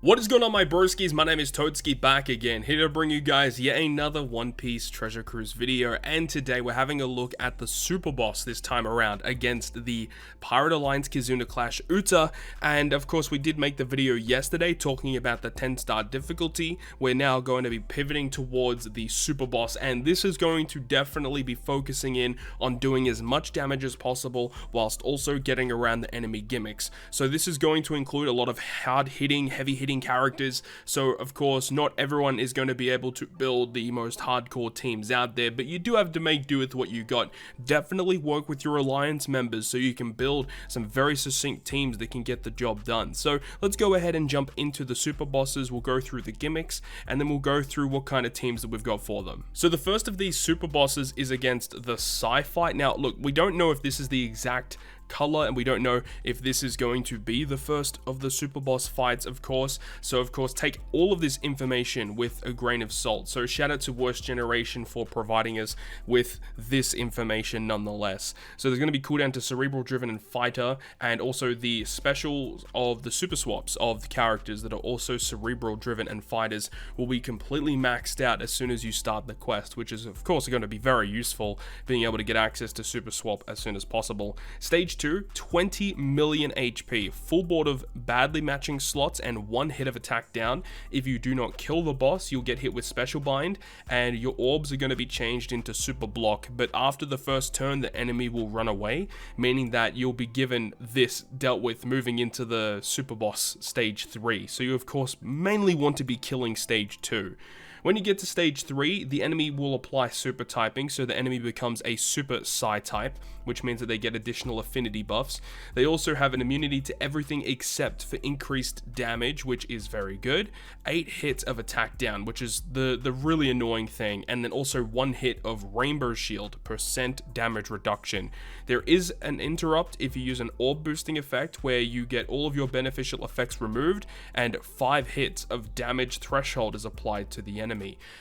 What is going on, my broskiis? My name is Toadskii, back again, here to bring you guys yet another One Piece Treasure Cruise video, and today we're having a look at the super boss this time around against the Pirate Alliance KIZUNA Clash Uta. And of course we did make the video yesterday talking about the 10-star difficulty. We're now going to be pivoting towards the super boss, and this is going to definitely be focusing in on doing as much damage as possible whilst also getting around the enemy gimmicks. So this is going to include a lot of hard-hitting, heavy-hitting characters. So of course not everyone is going to be able to build the most hardcore teams out there, but you do have to make do with what you got. Definitely work with your alliance members so you can build some very succinct teams that can get the job done. So let's go ahead and jump into the super bosses. We'll go through the gimmicks and then we'll go through what kind of teams that we've got for them. So the first of these super bosses is against the Sci-Fi. Now look, we don't know if this is the exact color, and we don't know if this is going to be the first of the super boss fights, of course. So of course take all of this information with a grain of salt. So shout out to Worst Generation for providing us with this information nonetheless. So there's going to be cooldown to Cerebral Driven and Fighter, and also the specials of the super swaps of the characters that are also Cerebral Driven and Fighters will be completely maxed out as soon as you start the quest, which is of course going to be very useful, being able to get access to super swap as soon as possible. Stage 2, 20 million HP, full board of badly matching slots and 1 hit of attack down. If you do not kill the boss, you'll get hit with special bind and your orbs are going to be changed into super block, but after the first turn the enemy will run away, meaning that you'll be given this dealt with moving into the super boss stage 3. So you of course mainly want to be killing stage 2. When you get to stage 3, the enemy will apply super typing, so the enemy becomes a super psi type, which means that they get additional affinity buffs. They also have an immunity to everything except for increased damage, which is very good. 8 hits of attack down, which is the really annoying thing, and then also 1 hit of Rainbow Shield, % damage reduction. There is an interrupt if you use an orb boosting effect, where you get all of your beneficial effects removed, and 5 hits of damage threshold is applied to the enemy.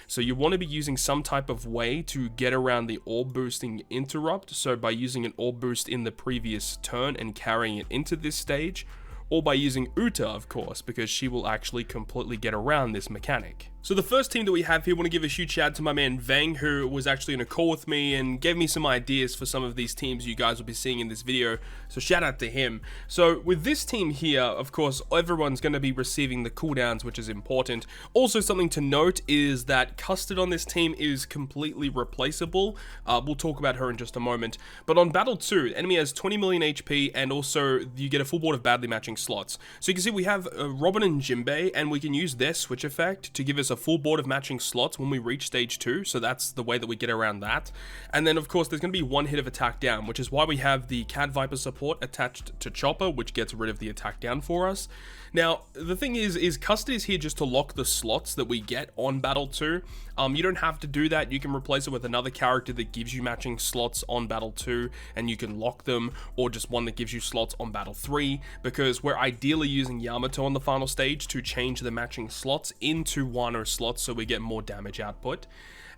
So you want to be using some type of way to get around the orb boosting interrupt, so by using an orb boost in the previous turn and carrying it into this stage, or by using Uta, of course, because she will actually completely get around this mechanic. So the first team that we have here, I want to give a huge shout out to my man Vang, who was actually in a call with me and gave me some ideas for some of these teams you guys will be seeing in this video, so shout out to him. So with this team here, of course, everyone's going to be receiving the cooldowns, which is important. Also something to note is that Custard on this team is completely replaceable. We'll talk about her in just a moment. But on Battle 2, the enemy has 20 million HP, and also you get a full board of badly matching slots. So you can see we have Robin and Jinbei, and we can use their switch effect to give us a full board of matching slots when we reach stage 2, so that's the way that we get around that. And then of course there's going to be 1 hit of attack down, which is why we have the Cat Viper support attached to Chopper, which gets rid of the attack down for us. Now the thing is Custard is here just to lock the slots that we get on Battle 2. You don't have to do that. You can replace it with another character that gives you matching slots on Battle 2 and you can lock them, or just one that gives you slots on Battle 3, because we're ideally using Yamato on the final stage to change the matching slots into Wano slots so we get more damage output.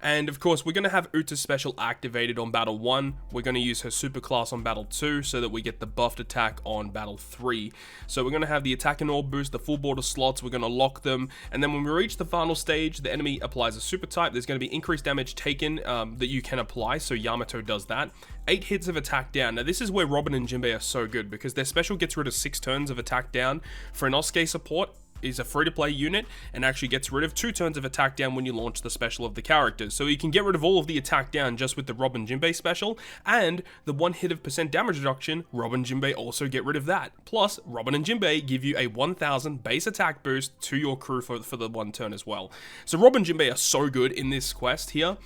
And of course we're going to have Uta's special activated on Battle 1. We're going to use her super class on Battle 2 so that we get the buffed attack on Battle 3. So we're going to have the attack and orb boost, the full board of slots, we're going to lock them, and then when we reach the final stage the enemy applies a super type. There's going to be increased damage taken that you can apply, so Yamato does that. 8 hits of attack down. Now this is where Robin and Jinbei are so good, because their special gets rid of 6 turns of attack down. For an Osuke support, is a free-to-play unit and actually gets rid of 2 turns of attack down when you launch the special of the characters. So you can get rid of all of the attack down just with the Robin Jinbei special, and the 1 hit of % damage reduction, Robin Jinbei also get rid of that. Plus, Robin and Jinbei give you a 1000 base attack boost to your crew for the 1 turn as well. So Robin Jinbei are so good in this quest here.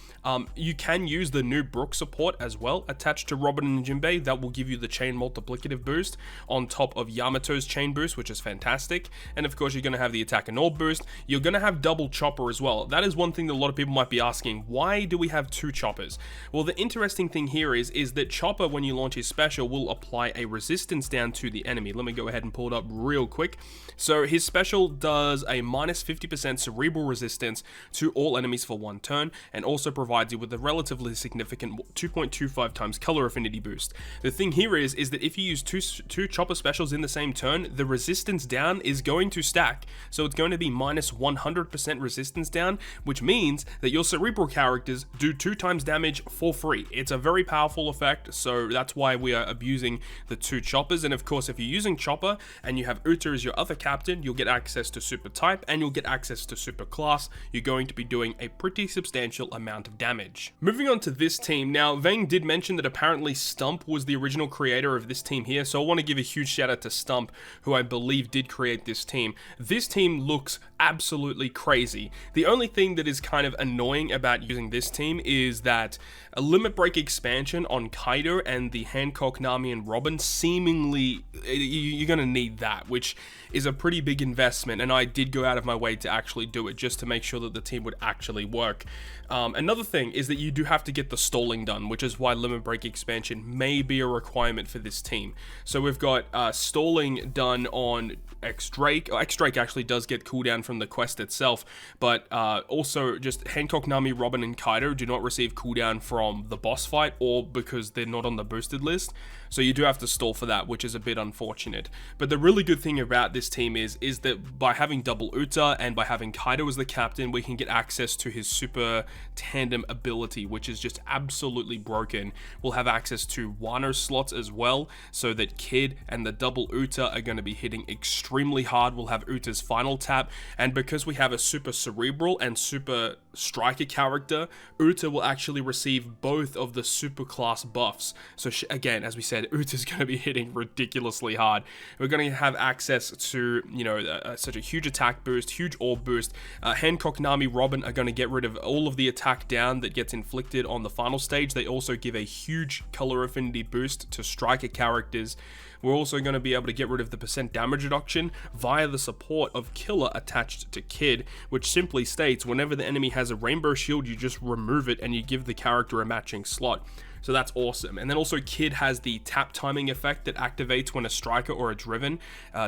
You can use the new Brook support as well attached to Robin and Jinbei. That will give you the chain multiplicative boost on top of Yamato's chain boost, which is fantastic. And of course you going to have the attack and orb boost. You're going to have double chopper as well. That is one thing that a lot of people might be asking. Why do we have 2 choppers? Well, the interesting thing here is that Chopper, when you launch his special, will apply a resistance down to the enemy. Let me go ahead and pull it up real quick. So his special does a minus 50% cerebral resistance to all enemies for 1 turn, and also provides you with a relatively significant 2.25 times color affinity boost. The thing here is that if you use two chopper specials in the same turn, the resistance down is going to stack attack. So it's going to be minus 100% resistance down, which means that your cerebral characters do 2 times damage for free. It's a very powerful effect, so that's why we are abusing the 2 choppers. And of course, if you're using chopper and you have Uta as your other captain, you'll get access to super type and you'll get access to super class. You're going to be doing a pretty substantial amount of damage. Moving on to this team. Now, Vang did mention that apparently Stump was the original creator of this team here, so I want to give a huge shout out to Stump, who I believe did create this team. This team looks absolutely crazy. The only thing that is kind of annoying about using this team is that a limit break expansion on Kaido and the Hancock, Nami, and Robin, seemingly you're going to need that, which is a pretty big investment, and I did go out of my way to actually do it just to make sure that the team would actually work. Another thing is that you do have to get the stalling done, which is why limit break expansion may be a requirement for this team. So we've got stalling done on X-Drake. X-Drake actually does get cooldown from the quest itself, but also just Hancock, Nami, Robin, and Kaido do not receive cooldown from the boss fight or because they're not on the boosted list. So you do have to stall for that, which is a bit unfortunate. But the really good thing about this team is that by having double Uta and by having Kaido as the captain, we can get access to his super tandem ability, which is just absolutely broken. We'll have access to Wano slots as well, so that Kid and the double Uta are going to be hitting extremely hard. We'll have Uta's final tap, and because we have a super cerebral and super striker character, Uta will actually receive both of the super class buffs. So again, as we said, Uta's going to be hitting ridiculously hard. We're going to have access to, you know, such a huge attack boost, huge orb boost. Hancock, Nami, Robin are going to get rid of all of the attack down that gets inflicted on the final stage. They also give a huge color affinity boost to striker characters. We're also going to be able to get rid of the % damage reduction via the support of Killer attached to Kid, which simply states whenever the enemy has a rainbow shield, you just remove it and you give the character a matching slot. So that's awesome. And then also Kid has the tap timing effect that activates when a striker or a driven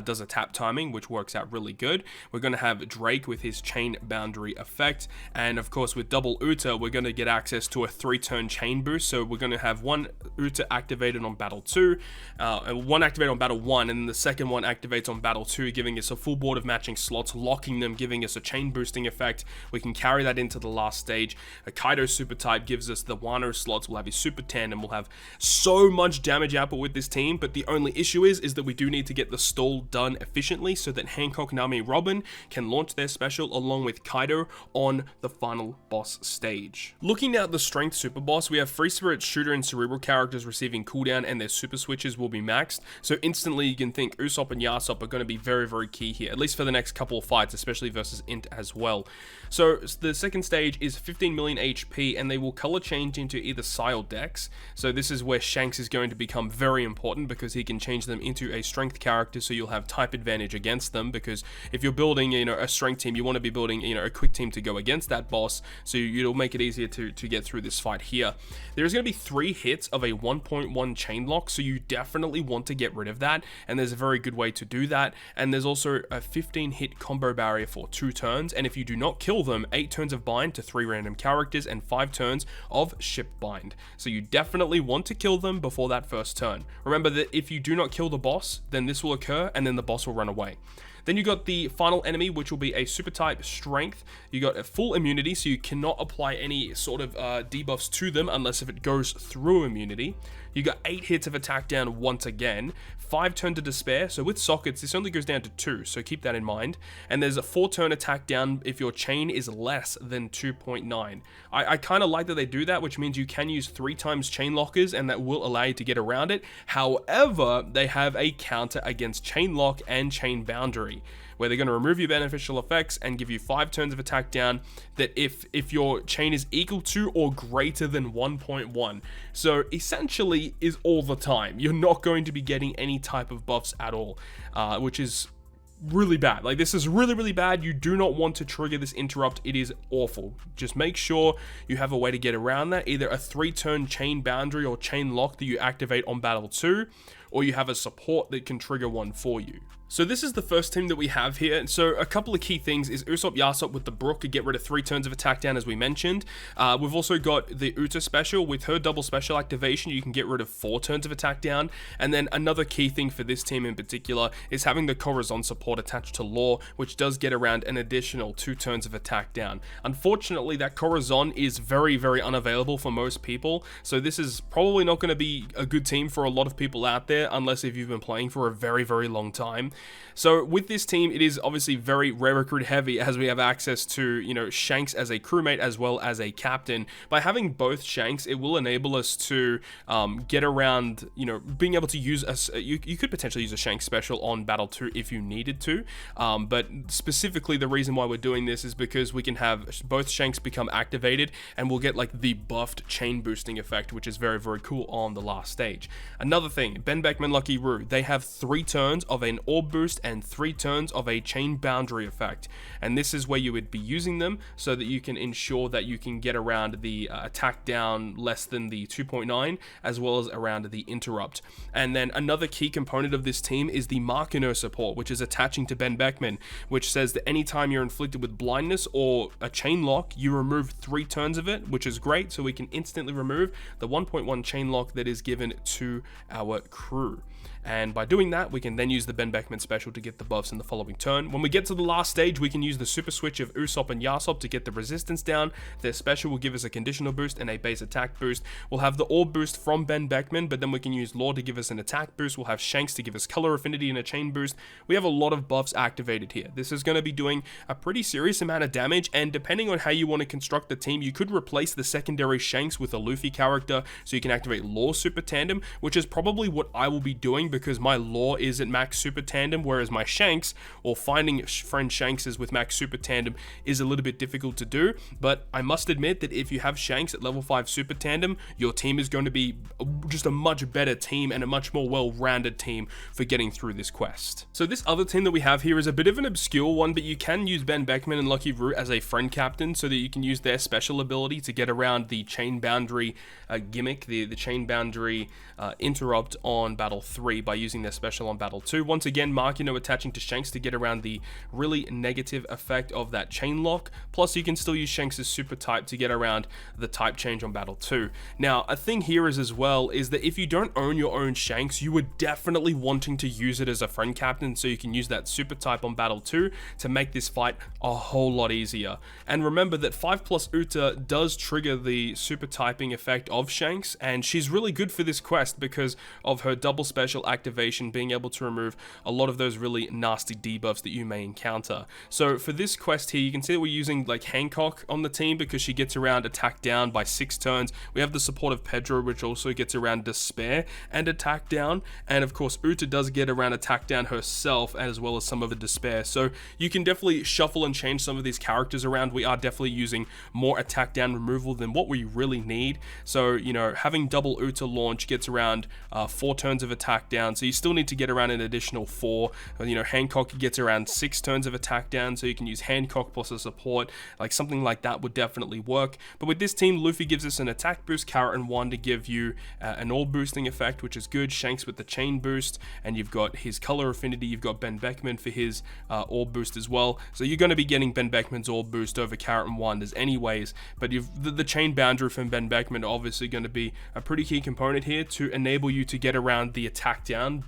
does a tap timing, which works out really good. We're going to have Drake with his chain boundary effect. And of course with double Uta, we're going to get access to a 3-turn chain boost. So we're going to have one Uta activated on battle 2, and one activated on battle 1, and then the second one activates on battle 2, giving us a full board of matching slots, locking them, giving us a chain boosting effect. We can carry that into the last stage. A Kaido super type gives us the Wano slots. We'll have his super tandem. We'll have so much damage output with this team, but the only issue is that we do need to get the stall done efficiently so that Hancock, Nami, Robin can launch their special along with Kaido on the final boss stage. Looking at the strength super boss, we have free spirit, shooter, and cerebral characters receiving cooldown, and their super switches will be maxed. So instantly you can think Usopp and Yasop are going to be very, very key here, at least for the next couple of fights, especially versus Int as well. So the second stage is 15 million HP, and they will color change into either Psy or Dex. So this is where Shanks is going to become very important because he can change them into a strength character, so you'll have type advantage against them, because if you're building, you know, a strength team, you want to be building, you know, a quick team to go against that boss, so it'll make it easier to get through this fight here. There's going to be 3 hits of a 1.1 chain lock, so you definitely want to get rid of that, and there's a very good way to do that. And there's also a 15 hit combo barrier for 2 turns, and if you do not kill them, 8 turns of bind to 3 random characters and 5 turns of ship bind. So you definitely want to kill them before that first turn. Remember that if you do not kill the boss, then this will occur and then the boss will run away. Then you got the final enemy, which will be a super type strength. You got a full immunity, so you cannot apply any sort of debuffs to them unless if it goes through immunity. You got 8 hits of attack down once again, 5 turn to despair. So with sockets, this only goes down to 2, so keep that in mind. And there's a 4 turn attack down if your chain is less than 2.9. I kind of like that they do that, which means you can use 3 times chain lockers, and that will allow you to get around it. However, they have a counter against chain lock and chain boundary, where they're going to remove your beneficial effects and give you 5 turns of attack down that if your chain is equal to or greater than 1.1. So essentially is all the time. You're not going to be getting any type of buffs at all, which is really bad. Like, this is really, really bad. You do not want to trigger this interrupt. It is awful. Just make sure you have a way to get around that, either a 3-turn chain boundary or chain lock that you activate on battle 2, or you have a support that can trigger one for you. So this is the first team that we have here. So a couple of key things is Usopp Yasop with the Brook to get rid of 3 turns of attack down, as we mentioned. We've also got the Uta special. With her double special activation, you can get rid of 4 turns of attack down. And then another key thing for this team in particular is having the Corazon support attached to Law, which does get around an additional 2 turns of attack down. Unfortunately, that Corazon is very, very unavailable for most people. So this is probably not going to be a good team for a lot of people out there, unless if you've been playing for a very, very long time. So with this team, it is obviously very rare recruit heavy, as we have access to, you know, Shanks as a crewmate as well as a captain. By having both Shanks, it will enable us to get around, you know, being able to use you could potentially use a Shanks special on Battle 2 if you needed to. But specifically, the reason why we're doing this is because we can have both Shanks become activated, and we'll get like the buffed chain boosting effect, which is very, very cool on the last stage. Another thing, Ben Beckman, Lucky Roo, they have 3 turns of an orb boost and 3 turns of a chain boundary effect, and this is where you would be using them so that you can ensure that you can get around the attack down less than the 2.9, as well as around the interrupt. And then another key component of this team is the Markino support, which is attaching to Ben Beckman, which says that anytime you're inflicted with blindness or a chain lock, you remove 3 turns of it, which is great, so we can instantly remove the 1.1 chain lock that is given to our crew. And by doing that, we can then use the Ben Beckman special to get the buffs in the following turn. When we get to the last stage, we can use the super switch of Usopp and Yasop to get the resistance down. Their special will give us a conditional boost and a base attack boost. We'll have the orb boost from Ben Beckman, but then we can use Law to give us an attack boost. We'll have Shanks to give us color affinity and a chain boost. We have a lot of buffs activated here. This is going to be doing a pretty serious amount of damage, and depending on how you want to construct the team, you could replace the secondary Shanks with a Luffy character, so you can activate Law Super Tandem, which is probably what I will be doing, because my Law is at max super tandem, whereas my Shanks, or finding friend Shankses with max super tandem, is a little bit difficult to do. But I must admit that if you have Shanks at level 5 super tandem, your team is going to be just a much better team and a much more well-rounded team for getting through this quest. So this other team that we have here is a bit of an obscure one, but you can use Ben Beckman and Lucky Roo as a friend captain so that you can use their special ability to get around the chain boundary gimmick, the chain boundary interrupt on Battle 3 by using their special on Battle 2. Once again, Markino attaching to Shanks to get around the really negative effect of that chain lock. Plus, you can still use Shanks' super type to get around the type change on Battle 2. Now, a thing here is as well is that if you don't own your own Shanks, you would definitely wanting to use it as a friend captain so you can use that super type on Battle 2 to make this fight a whole lot easier. And remember that 5+ Uta does trigger the super typing effect of Shanks, and she's really good for this quest because of her double special activation being able to remove a lot of those really nasty debuffs that you may encounter. So for this quest here, you can see that we're using like Hancock on the team because she gets around attack down by 6 turns. We have the support of Pedro, which also gets around despair and attack down, and of course Uta does get around attack down herself as well as some of the despair. So you can definitely shuffle and change some of these characters around. We are definitely using more attack down removal than what we really need. So, you know, having double Uta launch gets around 4 turns of attack down, so you still need to get around an additional 4. You know, Hancock gets around 6 turns of attack down, so you can use Hancock plus a support, like something like that would definitely work. But with this team, Luffy gives us an attack boost, Carrot and One to give you an all boosting effect, which is good. Shanks with the chain boost, and you've got his color affinity. You've got Ben Beckman for his all boost as well. So you're going to be getting Ben Beckman's all boost over Carrot and Wanders anyways, but the chain boundary from Ben Beckman are obviously going to be a pretty key component here to enable you to get around the attack down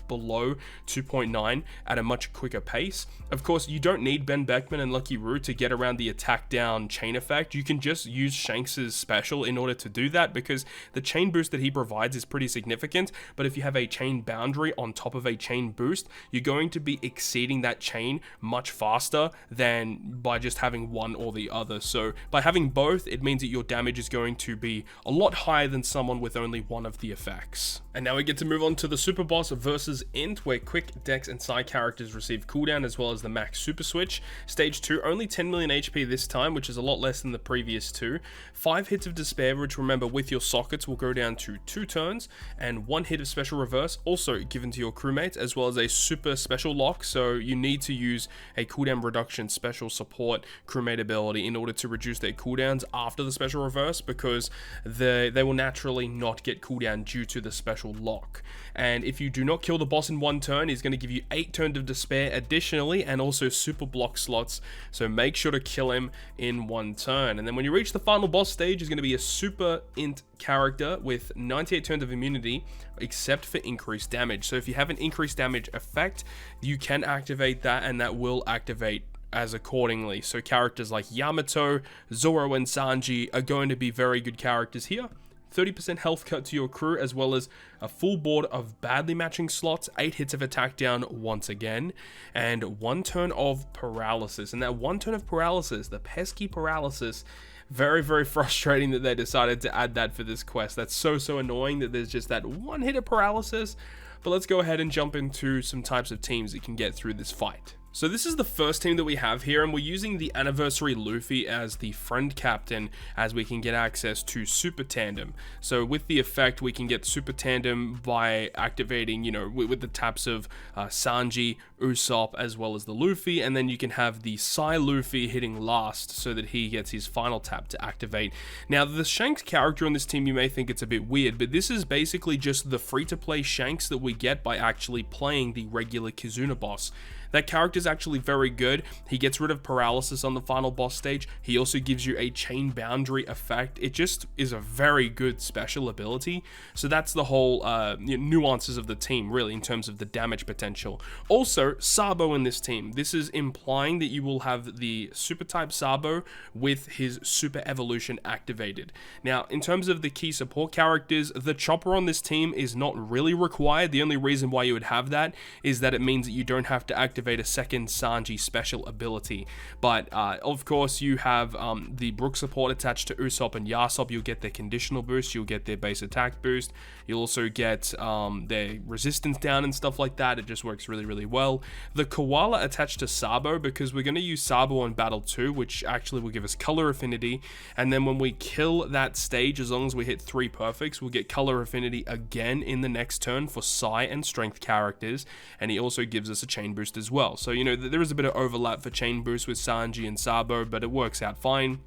below 2.9 at a much quicker pace. Of course, you don't need Ben Beckman and Lucky Roo to get around the attack down chain effect. You can just use Shanks' special in order to do that, because the chain boost that he provides is pretty significant. But if you have a chain boundary on top of a chain boost, you're going to be exceeding that chain much faster than by just having one or the other. So by having both, it means that your damage is going to be a lot higher than someone with only one of the effects. And now we get to move on to the super boss versus Int, where quick, dex, and side characters receive cooldown as well as the max super switch. Stage 2, only 10 million HP this time, which is a lot less than the previous 2. 5 hits of despair, which remember with your sockets will go down to 2 turns, and 1 hit of special reverse also given to your crewmates, as well as a super special lock. So you need to use a cooldown reduction special support crewmate ability in order to reduce their cooldowns after the special reverse, because they will naturally not get cooldown due to the special lock. And if you do not kill the boss in 1 turn. He's going to give you 8 turns of despair additionally, and also super block slots, so make sure to kill him in 1 turn. And then when you reach the final boss stage, he's going to be a super int character with 98 turns of immunity, except for increased damage. So if you have an increased damage effect, you can activate that, and that will activate as accordingly. So characters like Yamato, Zoro, and Sanji are going to be very good characters here. 30% health cut to your crew, as well as a full board of badly matching slots, 8 hits of attack down once again, and 1 turn of paralysis. And that 1 turn of paralysis, the pesky paralysis, very, very frustrating that they decided to add that for this quest. That's so annoying that there's just that 1 hit of paralysis. But let's go ahead and jump into some types of teams that can get through this fight. So this is the first team that we have here, and we're using the Anniversary Luffy as the friend captain, as we can get access to Super Tandem. So with the effect, we can get Super Tandem by activating, you know, with the taps of Sanji, Usopp, as well as the Luffy, and then you can have the Psy Luffy hitting last so that he gets his final tap to activate. Now, the Shanks character on this team, you may think it's a bit weird, but this is basically just the free-to-play Shanks that we get by actually playing the regular Kizuna boss. That character is actually very good. He gets rid of paralysis on the final boss stage. He also gives you a chain boundary effect. It just is a very good special ability. So that's the whole nuances of the team, really, in terms of the damage potential. Also, Sabo in this team. This is implying that you will have the super type Sabo with his super evolution activated. Now, in terms of the key support characters, the Chopper on this team is not really required. The only reason why you would have that is that it means that you don't have to activate a second Sanji special ability. But of course, you have the Brook support attached to Usopp and Yasop. You'll get their conditional boost, you'll get their base attack boost, you'll also get their resistance down and stuff like that. It just works really well. The Koala attached to Sabo, because we're going to use Sabo on Battle 2, which actually will give us color affinity, and then when we kill that stage, as long as we hit 3 perfects, we'll get color affinity again in the next turn for Psi and Strength characters, and he also gives us a chain boost as well. So, you know, there is a bit of overlap for chain boost with Sanji and Sabo, but it works out fine.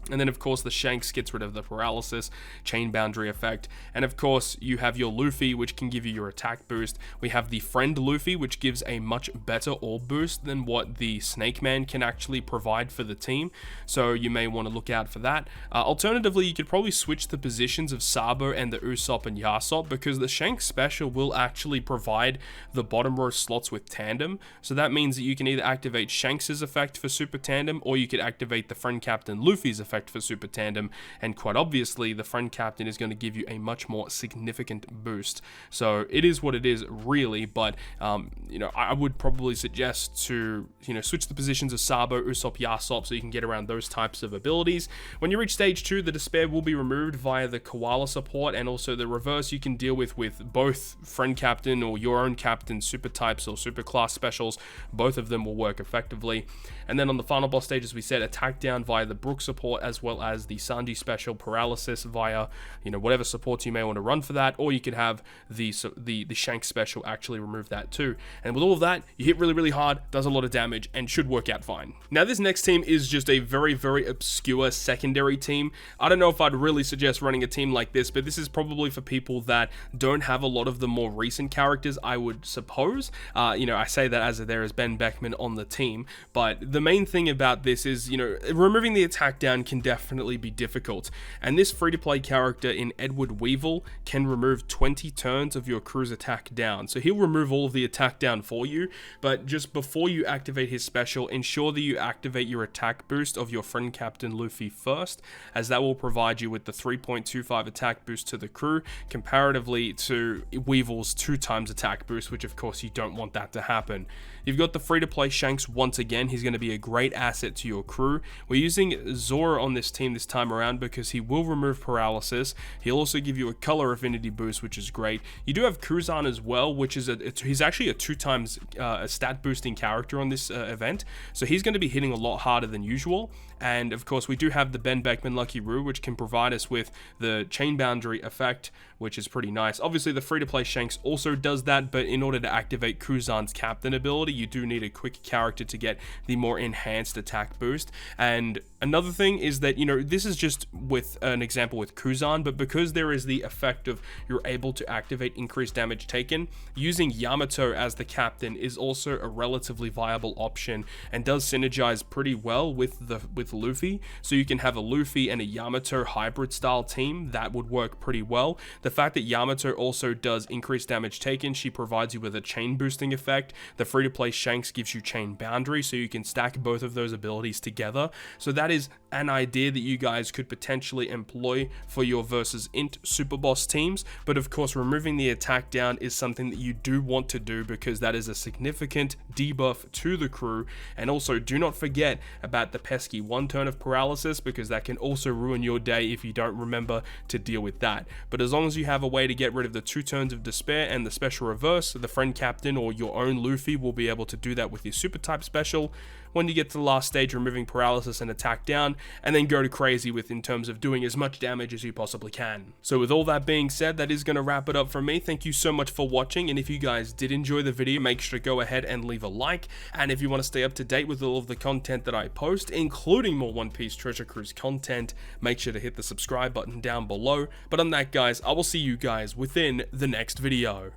And then, of course, the Shanks gets rid of the paralysis, chain boundary effect. And, of course, you have your Luffy, which can give you your attack boost. We have the Friend Luffy, which gives a much better orb boost than what the Snake Man can actually provide for the team. So you may want to look out for that. Alternatively, you could probably switch the positions of Sabo and the Usopp and Yasop, because the Shanks special will actually provide the bottom row slots with tandem. So that means that you can either activate Shanks' effect for Super Tandem, or you could activate the Friend Captain Luffy's effect for Super Tandem, and quite obviously the Friend Captain is going to give you a much more significant boost. So it is what it is, really, but you know, I would probably suggest to, you know, switch the positions of Sabo, Usopp, Yasop, so you can get around those types of abilities. When you reach stage 2, the despair will be removed via the Koala support, and also the reverse you can deal with both Friend Captain or your own Captain super types or super class specials. Both of them will work effectively. And then on the final boss stage, as we said, attack down via the Brook support, as well as the Sanji special paralysis via, you know, whatever supports you may want to run for that, or you could have the Shanks special actually remove that too. And with all of that, you hit really hard, does a lot of damage, and should work out fine. Now, this next team is just a very obscure secondary team. I don't know if I'd really suggest running a team like this, but this is probably for people that don't have a lot of the more recent characters, I would suppose. You know, I say that as there is Ben Beckman on the team, but the main thing about this is, you know, removing the attack down can definitely be difficult, and this free-to-play character in Edward Weevil can remove 20 turns of your crew's attack down. So he'll remove all of the attack down for you, but just before you activate his special, ensure that you activate your attack boost of your Friend Captain Luffy first, as that will provide you with the 3.25 attack boost to the crew, comparatively to Weevil's 2 times attack boost, which of course you don't want that to happen. You've got the free-to-play Shanks once again. He's going to be a great asset to your crew. We're using Zoro on this team this time around because he will remove paralysis. He'll also give you a color affinity boost, which is great. You do have Kuzan as well, which is he's actually a 2 times stat boosting character on this event, so he's going to be hitting a lot harder than usual. And of course, we do have the Ben Beckman Lucky Roo, which can provide us with the chain boundary effect, which is pretty nice. Obviously, the free-to-play Shanks also does that, but in order to activate Kuzan's captain ability, you do need a quick character to get the more enhanced attack boost. And another thing is that, you know, this is just with an example with Kuzan, but because there is the effect of you're able to activate increased damage taken, using Yamato as the captain is also a relatively viable option and does synergize pretty well with Luffy. So you can have a Luffy and a Yamato hybrid style team that would work pretty well. The fact that Yamato also does increased damage taken, she provides you with a chain boosting effect. The free-to-play Shanks gives you chain boundary, so you can stack both of those abilities together. So that is an idea that you guys could potentially employ for your versus int super boss teams. But of course, removing the attack down is something that you do want to do because that is a significant debuff to the crew. And also, do not forget about the pesky 1 turn of paralysis, because that can also ruin your day if you don't remember to deal with that. But as long as you have a way to get rid of the 2 turns of despair and the special reverse, the friend captain or your own Luffy will be able to do that with your super type special. When you get to the last stage, removing paralysis and attack down, and then go to crazy with in terms of doing as much damage as you possibly can. So with all that being said, that is going to wrap it up from me. Thank you so much for watching, and if you guys did enjoy the video, make sure to go ahead and leave a like. And if you want to stay up to date with all of the content that I post, including more One Piece Treasure Cruise content, make sure to hit the subscribe button down below. But on that, guys, I will see you guys within the next video.